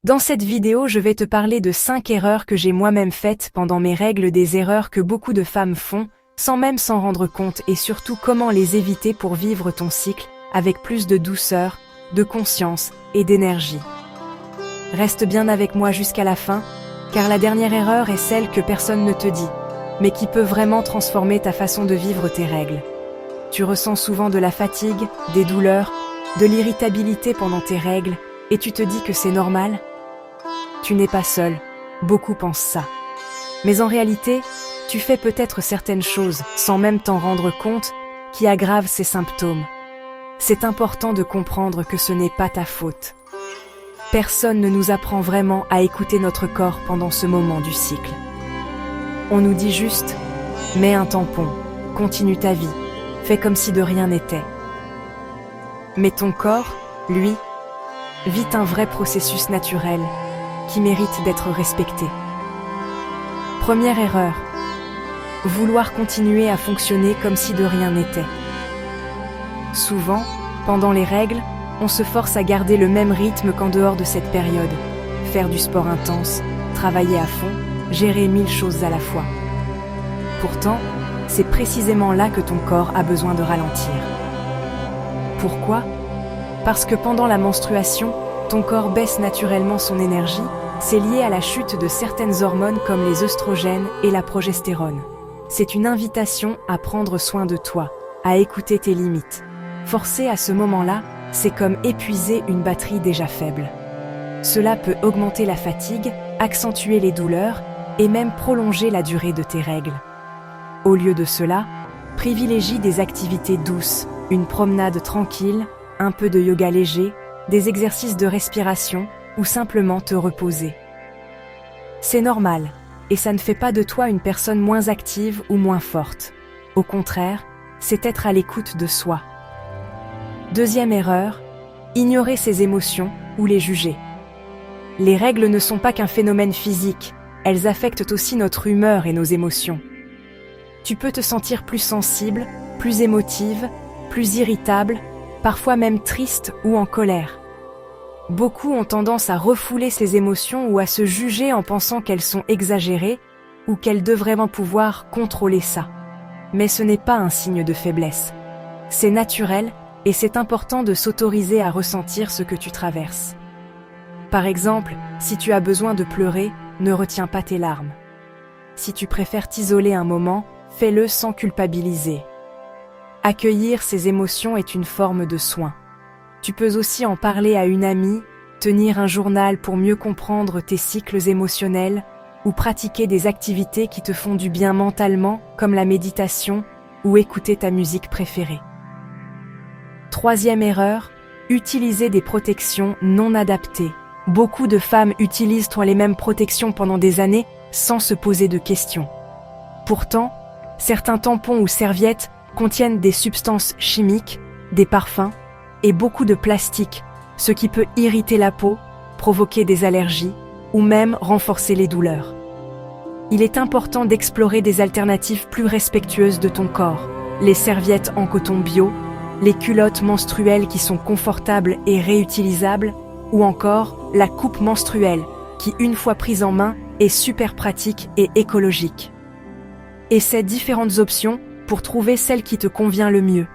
Dans cette vidéo, je vais te parler de 5 erreurs que j'ai moi-même faites pendant mes règles, des erreurs que beaucoup de femmes font, sans même s'en rendre compte, et surtout comment les éviter pour vivre ton cycle avec plus de douceur, de conscience et d'énergie. Reste bien avec moi jusqu'à la fin, car la dernière erreur est celle que personne ne te dit, mais qui peut vraiment transformer ta façon de vivre tes règles. Tu ressens souvent de la fatigue, des douleurs, de l'irritabilité pendant tes règles, et tu te dis que c'est normal ? Tu n'es pas seul, beaucoup pensent ça. Mais en réalité, tu fais peut-être certaines choses, sans même t'en rendre compte, qui aggravent ces symptômes. C'est important de comprendre que ce n'est pas ta faute. Personne ne nous apprend vraiment à écouter notre corps pendant ce moment du cycle. On nous dit juste « mets un tampon, continue ta vie, fais comme si de rien n'était ». Mais ton corps, lui, vit un vrai processus naturel qui mérite d'être respecté. Première erreur, vouloir continuer à fonctionner comme si de rien n'était. Souvent, pendant les règles, on se force à garder le même rythme qu'en dehors de cette période. Faire du sport intense, travailler à fond, gérer 1000 choses à la fois. Pourtant, c'est précisément là que ton corps a besoin de ralentir. Pourquoi ? Parce que pendant la menstruation, ton corps baisse naturellement son énergie, c'est lié à la chute de certaines hormones comme les œstrogènes et la progestérone. C'est une invitation à prendre soin de toi, à écouter tes limites. Forcer à ce moment-là, c'est comme épuiser une batterie déjà faible. Cela peut augmenter la fatigue, accentuer les douleurs et même prolonger la durée de tes règles. Au lieu de cela, privilégie des activités douces, une promenade tranquille, un peu de yoga léger, des exercices de respiration ou simplement te reposer. C'est normal, et ça ne fait pas de toi une personne moins active ou moins forte. Au contraire, c'est être à l'écoute de soi. Deuxième erreur, ignorer ses émotions ou les juger. Les règles ne sont pas qu'un phénomène physique, elles affectent aussi notre humeur et nos émotions. Tu peux te sentir plus sensible, plus émotive, plus irritable, parfois même triste ou en colère. Beaucoup ont tendance à refouler ces émotions ou à se juger en pensant qu'elles sont exagérées ou qu'elles devraient pouvoir contrôler ça. Mais ce n'est pas un signe de faiblesse. C'est naturel et c'est important de s'autoriser à ressentir ce que tu traverses. Par exemple, si tu as besoin de pleurer, ne retiens pas tes larmes. Si tu préfères t'isoler un moment, fais-le sans culpabiliser. Accueillir ces émotions est une forme de soin. Tu peux aussi en parler à une amie, tenir un journal pour mieux comprendre tes cycles émotionnels ou pratiquer des activités qui te font du bien mentalement, comme la méditation ou écouter ta musique préférée. Troisième erreur, utiliser des protections non adaptées. Beaucoup de femmes utilisent les mêmes protections pendant des années sans se poser de questions. Pourtant, certains tampons ou serviettes contiennent des substances chimiques, des parfums et beaucoup de plastique, ce qui peut irriter la peau, provoquer des allergies ou même renforcer les douleurs. Il est important d'explorer des alternatives plus respectueuses de ton corps, les serviettes en coton bio, les culottes menstruelles qui sont confortables et réutilisables, ou encore la coupe menstruelle qui, une fois prise en main, est super pratique et écologique. Essaie différentes options pour trouver celle qui te convient le mieux.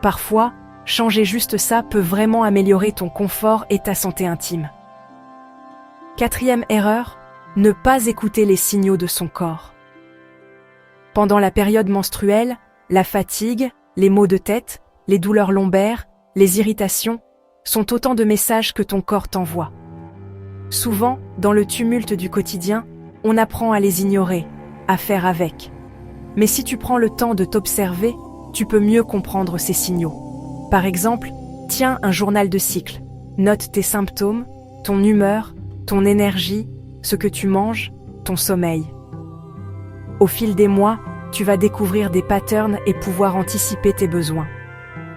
Parfois, changer juste ça peut vraiment améliorer ton confort et ta santé intime. Quatrième erreur, ne pas écouter les signaux de son corps. Pendant la période menstruelle, la fatigue, les maux de tête, les douleurs lombaires, les irritations sont autant de messages que ton corps t'envoie. Souvent, dans le tumulte du quotidien, on apprend à les ignorer, à faire avec. Mais si tu prends le temps de t'observer, tu peux mieux comprendre ces signaux. Par exemple, tiens un journal de cycle. Note tes symptômes, ton humeur, ton énergie, ce que tu manges, ton sommeil. Au fil des mois, tu vas découvrir des patterns et pouvoir anticiper tes besoins.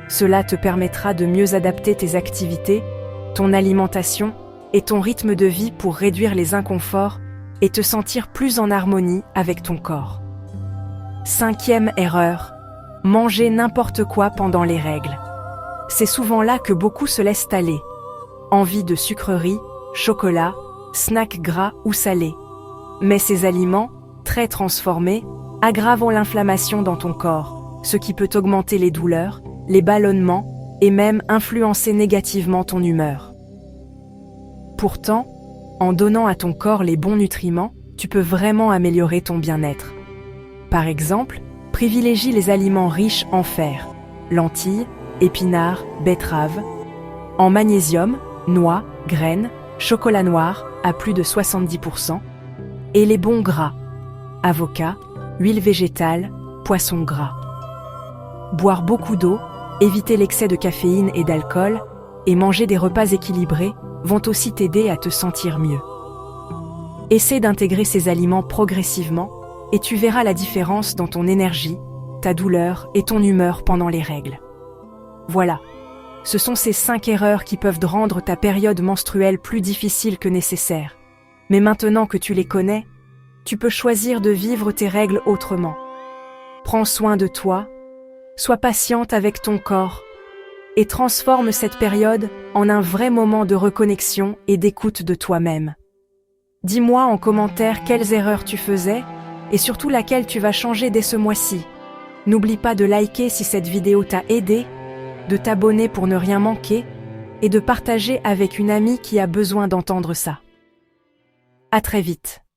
Cela te permettra de mieux adapter tes activités, ton alimentation et ton rythme de vie pour réduire les inconforts et te sentir plus en harmonie avec ton corps. Cinquième erreur, manger n'importe quoi pendant les règles. C'est souvent là que beaucoup se laissent aller. Envie de sucreries, chocolat, snacks gras ou salés. Mais ces aliments, très transformés, aggravent l'inflammation dans ton corps, ce qui peut augmenter les douleurs, les ballonnements et même influencer négativement ton humeur. Pourtant, en donnant à ton corps les bons nutriments, tu peux vraiment améliorer ton bien-être. Par exemple, privilégie les aliments riches en fer, lentilles, épinards, betteraves, en magnésium, noix, graines, chocolat noir à plus de 70%, et les bons gras, avocat, huile végétale, poisson gras. Boire beaucoup d'eau, éviter l'excès de caféine et d'alcool, et manger des repas équilibrés vont aussi t'aider à te sentir mieux. Essaie d'intégrer ces aliments progressivement et tu verras la différence dans ton énergie, ta douleur et ton humeur pendant les règles. Voilà, ce sont ces 5 erreurs qui peuvent rendre ta période menstruelle plus difficile que nécessaire. Mais maintenant que tu les connais, tu peux choisir de vivre tes règles autrement. Prends soin de toi, sois patiente avec ton corps et transforme cette période en un vrai moment de reconnexion et d'écoute de toi-même. Dis-moi en commentaire quelles erreurs tu faisais et surtout laquelle tu vas changer dès ce mois-ci. N'oublie pas de liker si cette vidéo t'a aidé, de t'abonner pour ne rien manquer et de partager avec une amie qui a besoin d'entendre ça. À très vite.